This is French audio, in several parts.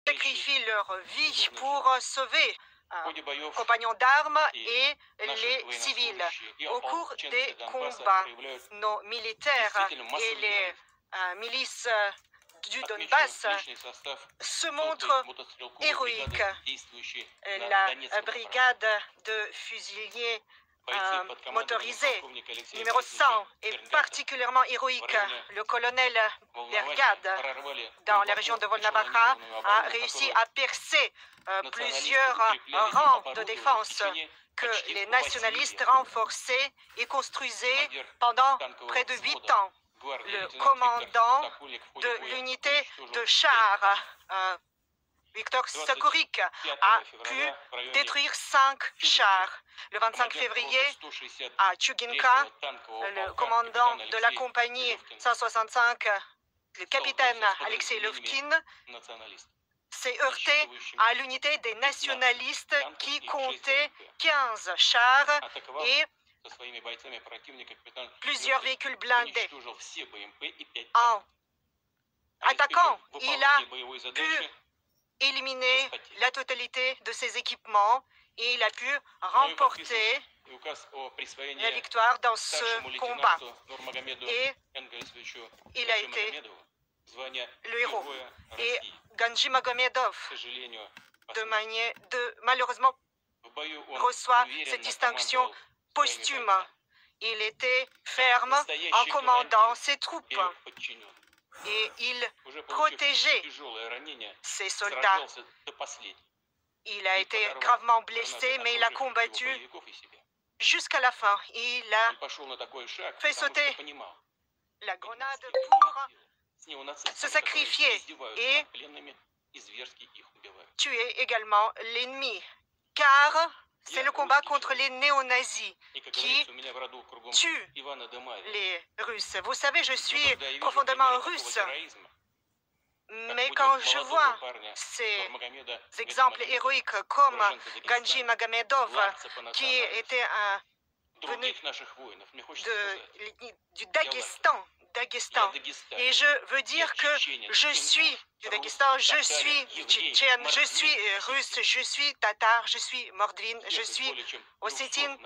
Sacrifient leur vie pour sauver compagnons d'armes et les civils. Au cours des combats, nos militaires et les milices du Donbass se montrent héroïques. La brigade de fusiliers motorisés numéro 100 est particulièrement héroïque. Le colonel Bergade, dans la région de Volnovakha, a réussi à percer plusieurs rangs de défense que les nationalistes renforçaient et construisaient pendant près de 8 ans. Le commandant de l'unité de chars, Viktor Sakurik, a pu détruire 5 chars. Le 25 février, à Tchuginka, le commandant de la compagnie 165, le capitaine Alexei Lovkin, s'est heurté à l'unité des nationalistes qui comptait 15 chars et plusieurs véhicules blindés. En attaquant, il a pu éliminer la totalité de ses équipements et il a pu remporter la victoire dans ce combat. Et il a été le héros. Et Ganji Magomedov, malheureusement, reçoit cette distinction posthume. Il était ferme en commandant ses troupes et il protégeait ses soldats. Il a été gravement blessé, mais il a combattu jusqu'à la fin. Il a fait sauter la grenade pour se sacrifier et tuer également l'ennemi. Car c'est le combat contre les néo-nazis qui tuent les Russes. Vous savez, je suis profondément russe. Mais quand je vois ces exemples héroïques comme Ganji Magomedov, qui était venu du Daghestan, et je veux dire que je suis du Daghestan, je suis tchétchène, je suis russe, je suis tatar, je suis mordvine, je suis ossétine,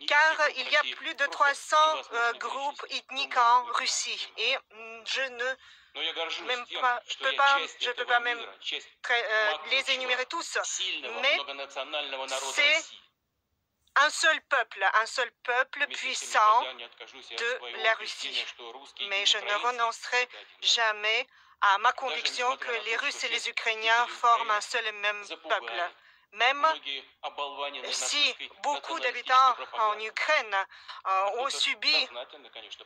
car il y a plus de 300 groupes ethniques en Russie et je ne peux pas même les énumérer tous, mais c'est un seul peuple puissant de la Russie. Mais je ne renoncerai jamais à ma conviction que les Russes et les Ukrainiens forment un seul et même peuple. Même si beaucoup d'habitants en Ukraine ont subi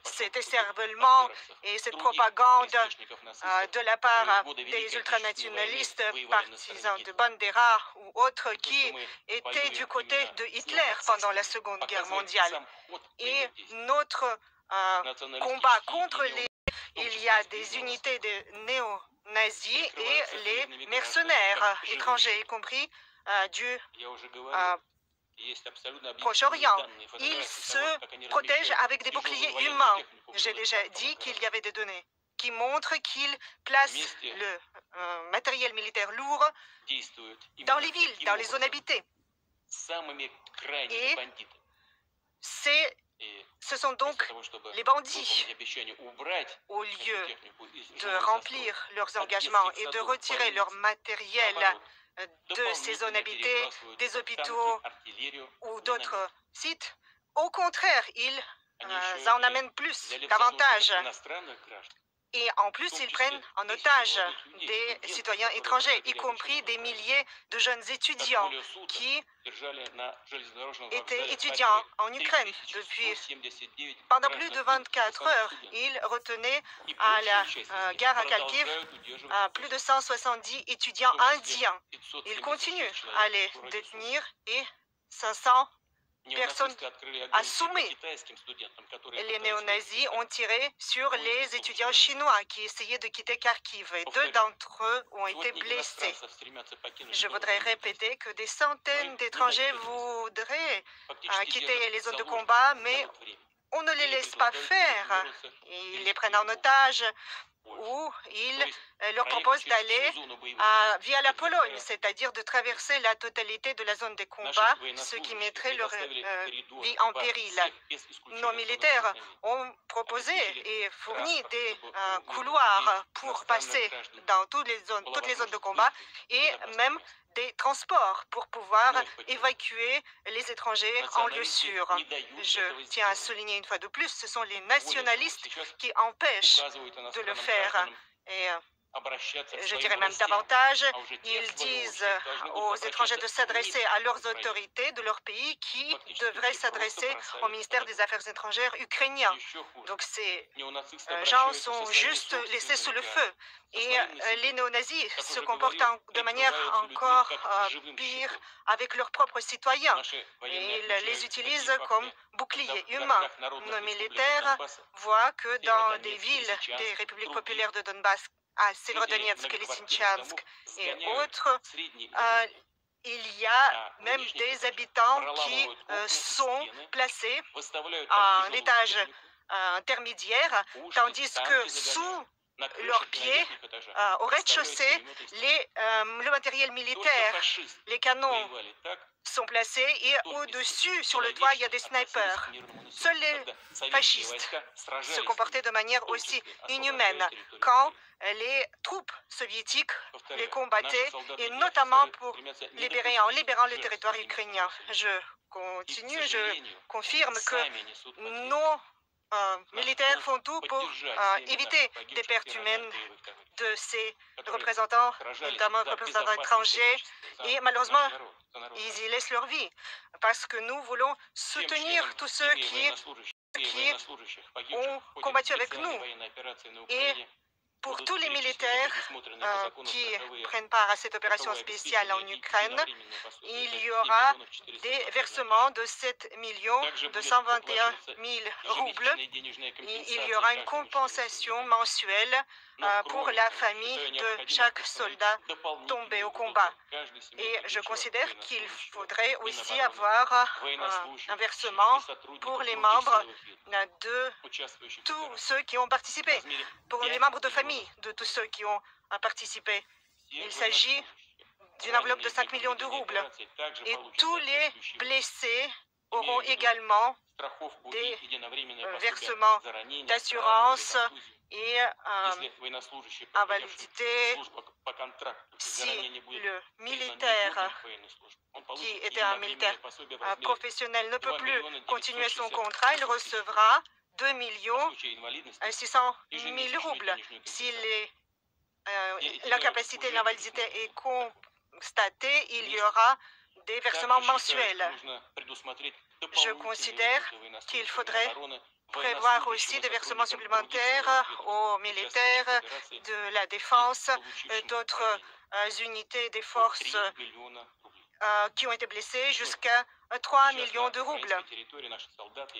cet écervellement et cette propagande de la part des ultranationalistes, partisans de Bandera ou autres qui étaient du côté de Hitler pendant la Seconde Guerre mondiale. Et notre combat contre les... Il y a des unités de néo-nazis et les mercenaires étrangers, y compris du Proche-Orient. Ils se protègent avec des boucliers humains. J'ai déjà dit qu'il y avait des données qui montrent qu'ils placent le matériel militaire lourd dans les villes, dans les zones habitées. Et c'est Ce sont donc les bandits, au lieu de remplir leurs engagements et de retirer leur matériel de ces zones habitées, des hôpitaux ou d'autres sites. Au contraire, ils en amènent plus, davantage. Et en plus, ils prennent en otage des citoyens étrangers, y compris des milliers de jeunes étudiants qui étaient étudiants en Ukraine pendant plus de 24 heures. Ils retenaient à la gare à Kharkiv plus de 170 étudiants indiens. Ils continuent à les détenir et 500 personnes assommées. Les néo-nazis ont tiré sur les étudiants chinois qui essayaient de quitter Kharkiv et 2 d'entre eux ont été blessés. Je voudrais répéter que des centaines d'étrangers voudraient quitter les zones de combat, mais on ne les laisse pas faire. Ils les prennent en otage ou ils leur proposent d'aller via la Pologne, c'est-à-dire de traverser la totalité de la zone des combats, ce qui mettrait leur vie en péril. Nos militaires ont proposé et fourni des couloirs pour passer dans toutes les zones de combat et même des transports pour pouvoir évacuer les étrangers en lieu sûr. Je tiens à souligner une fois de plus, ce sont les nationalistes qui empêchent de le faire. Et je dirais même davantage, ils disent aux étrangers de s'adresser à leurs autorités de leur pays qui devraient s'adresser au ministère des Affaires étrangères ukrainien. Donc ces gens sont juste laissés sous le feu. Et les néo-nazis se comportent de manière encore pire avec leurs propres citoyens. Et ils les utilisent comme boucliers humains. Nos militaires voient que dans des villes des républiques populaires de Donbass, à Severodonetsk, Lysychansk et autres, il y a même des habitants qui sont placés en étage intermédiaire, tandis que sous leurs pieds, au rez-de-chaussée, le matériel militaire, les canons sont placés et au-dessus, sur le toit, il y a des snipers. Seuls les fascistes se comportaient de manière aussi inhumaine quand les troupes soviétiques les combattaient, et notamment en libérant le territoire ukrainien. Je continue, je confirme que nos militaires font tout pour éviter des pertes humaines de ces représentants, notamment représentants étrangers, et malheureusement, ils y laissent leur vie, parce que nous voulons soutenir tous ceux qui ont combattu avec nous. Et pour tous les militaires qui prennent part à cette opération spéciale en Ukraine, il y aura des versements de 7 221 000 roubles. Il y aura une compensation mensuelle pour la famille de chaque soldat tombé au combat. Et je considère qu'il faudrait aussi avoir un versement pour les membres de tous ceux qui ont participé, pour les membres de famille de tous ceux qui ont participé. Il s'agit d'une enveloppe de 5 millions de roubles. Et tous les blessés auront également des versements d'assurance et invalidité. Si le militaire qui était un militaire professionnel ne peut plus continuer son contrat, il recevra 2 600 000 roubles. Si l'incapacité et l'invalidité est constatée, il y aura des versements mensuels. Je considère qu'il faudrait prévoir aussi des versements supplémentaires aux militaires de la défense, d'autres unités des forces qui ont été blessés, jusqu'à 3 millions de roubles.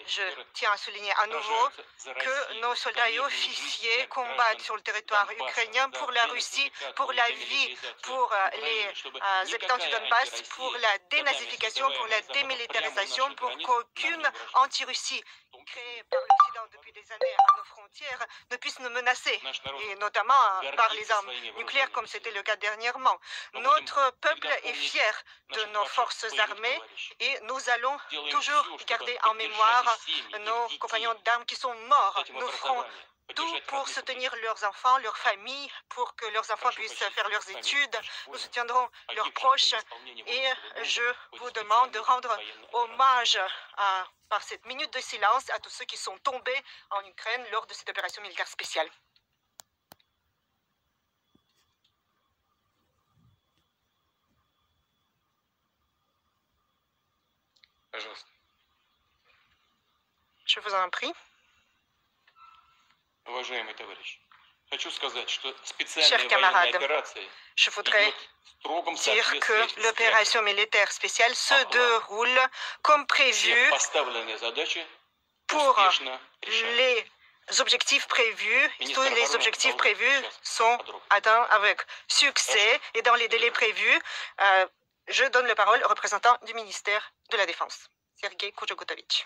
Je tiens à souligner à nouveau que nos soldats et officiers combattent sur le territoire ukrainien pour la Russie, pour la vie, pour les habitants du Donbass, pour la dénazification, pour la démilitarisation, pour qu'aucune anti-Russie créée par l'Occident depuis des années à nos frontières ne puisse nous menacer, et notamment par les armes nucléaires comme c'était le cas dernièrement. Notre peuple est fier de nos forces armées et mais nous allons toujours garder en mémoire nos compagnons d'armes qui sont morts. Nous ferons tout pour soutenir leurs enfants, leurs familles, pour que leurs enfants puissent faire leurs études. Nous soutiendrons leurs proches et je vous demande de rendre hommage par cette minute de silence à tous ceux qui sont tombés en Ukraine lors de cette opération militaire spéciale. Je vous en prie. Chers camarades, je voudrais dire que l'opération militaire spéciale se déroule comme prévu pour les objectifs prévus. Tous les objectifs prévus sont atteints avec succès et dans les délais prévus. Je donne la parole au représentant du ministère de la Défense, Sergei Koudjogotovitch.